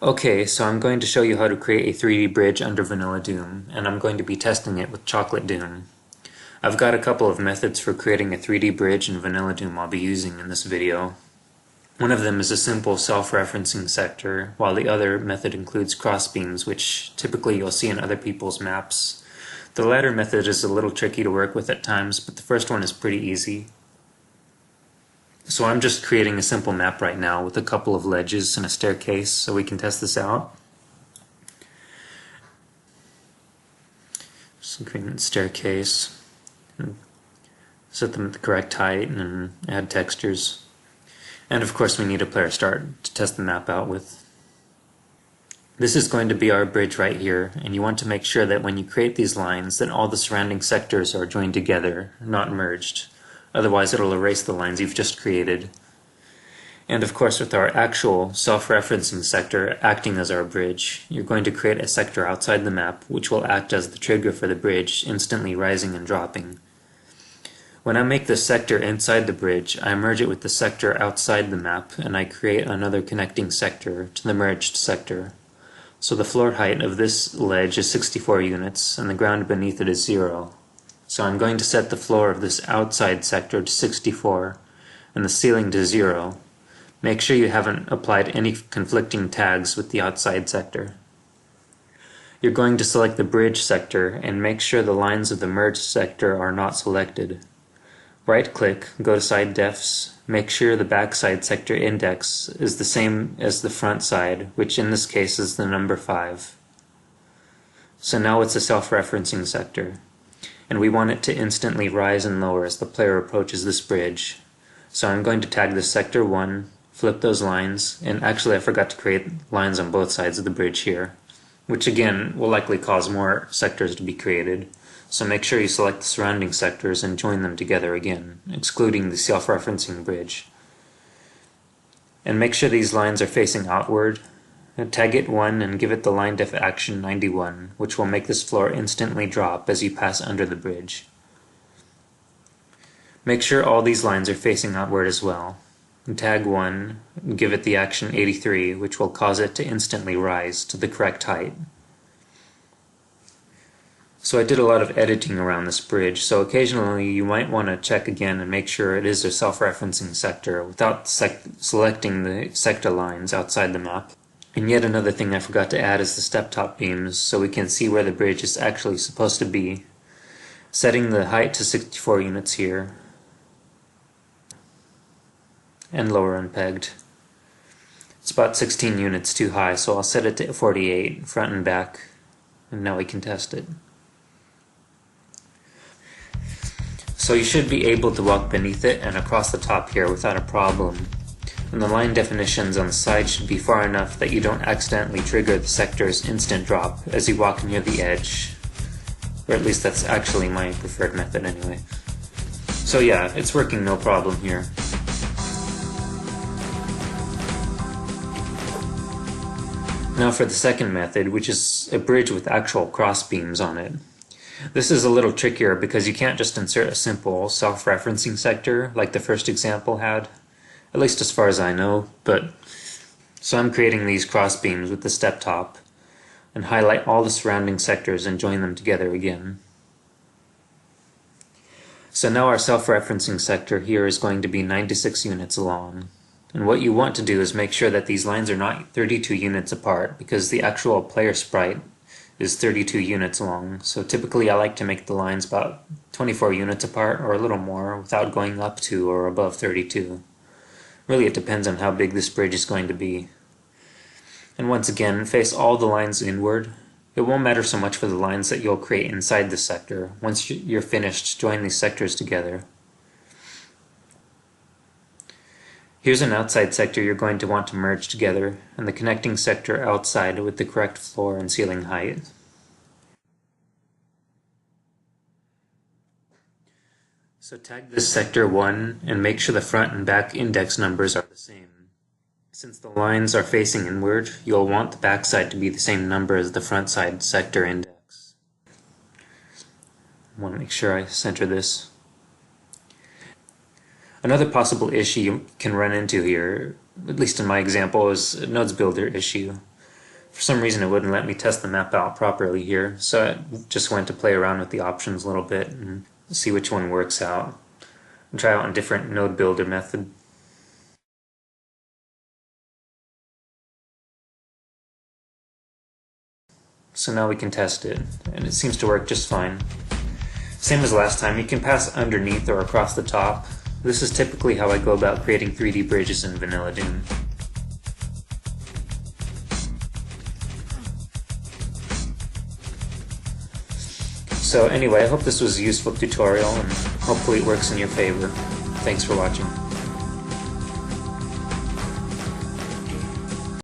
Okay, so I'm going to show you how to create a 3D bridge under Vanilla Doom, and I'm going to be testing it with Chocolate Doom. I've got a couple of methods for creating a 3D bridge in Vanilla Doom I'll be using in this video. One of them is a simple self-referencing sector, while the other method includes crossbeams, which typically you'll see in other people's maps. The latter method is a little tricky to work with at times, but the first one is pretty easy. So I'm just creating a simple map right now with a couple of ledges and a staircase so we can test this out. Just creating a staircase, and set them at the correct height and then add textures. And of course we need a player start to test the map out with. This is going to be our bridge right here, and you want to make sure that when you create these lines that all the surrounding sectors are joined together, not merged. Otherwise it'll erase the lines you've just created. And of course with our actual self-referencing sector acting as our bridge, you're going to create a sector outside the map which will act as the trigger for the bridge, instantly rising and dropping. When I make this sector inside the bridge, I merge it with the sector outside the map, and I create another connecting sector to the merged sector. So the floor height of this ledge is 64 units, and the ground beneath it is 0. So I'm going to set the floor of this outside sector to 64 and the ceiling to 0. Make sure you haven't applied any conflicting tags with the outside sector. You're going to select the bridge sector and make sure the lines of the merged sector are not selected. Right-click, go to Side Defs, make sure the backside sector index is the same as the front side, which in this case is the number 5. So now it's a self-referencing sector, and we want it to instantly rise and lower as the player approaches this bridge. So I'm going to tag this sector 1, flip those lines, and actually I forgot to create lines on both sides of the bridge here, which again will likely cause more sectors to be created. So make sure you select the surrounding sectors and join them together again, excluding the self-referencing bridge. And make sure these lines are facing outward. Tag it 1 and give it the line def action 91, which will make this floor instantly drop as you pass under the bridge. Make sure all these lines are facing outward as well. And tag 1 and give it the action 83, which will cause it to instantly rise to the correct height. So I did a lot of editing around this bridge, so occasionally you might want to check again and make sure it is a self-referencing sector without selecting the sector lines outside the map. And yet another thing I forgot to add is the step-top beams, so we can see where the bridge is actually supposed to be. Setting the height to 64 units here, and lower unpegged. It's about 16 units too high, so I'll set it to 48, front and back, and now we can test it. So you should be able to walk beneath it and across the top here without a problem. And the line definitions on the side should be far enough that you don't accidentally trigger the sector's instant drop as you walk near the edge. Or at least that's actually my preferred method anyway. So yeah, it's working no problem here. Now for the second method, which is a bridge with actual crossbeams on it. This is a little trickier because you can't just insert a simple self-referencing sector like the first example had, at least as far as I know, but so I'm creating these crossbeams with the step top and highlight all the surrounding sectors and join them together again. So now our self-referencing sector here is going to be 96 units long. And what you want to do is make sure that these lines are not 32 units apart, because the actual player sprite is 32 units long. So typically I like to make the lines about 24 units apart or a little more without going up to or above 32. Really it depends on how big this bridge is going to be. And once again, face all the lines inward. It won't matter so much for the lines that you'll create inside the sector. Once you're finished, join these sectors together. Here's an outside sector you're going to want to merge together, and the connecting sector outside with the correct floor and ceiling height. So tag this sector 1 and make sure the front and back index numbers are the same. Since the lines are facing inward, you'll want the backside to be the same number as the front side sector index. I want to make sure I center this. Another possible issue you can run into here, at least in my example, is a nodesbuilder issue. For some reason it wouldn't let me test the map out properly here, so I just went to play around with the options a little bit and see which one works out. And try out a different node builder method. So now we can test it, and it seems to work just fine. Same as last time, you can pass underneath or across the top. This is typically how I go about creating 3D bridges in Vanilla Doom. So anyway, I hope this was a useful tutorial, and hopefully it works in your favor. Thanks for watching.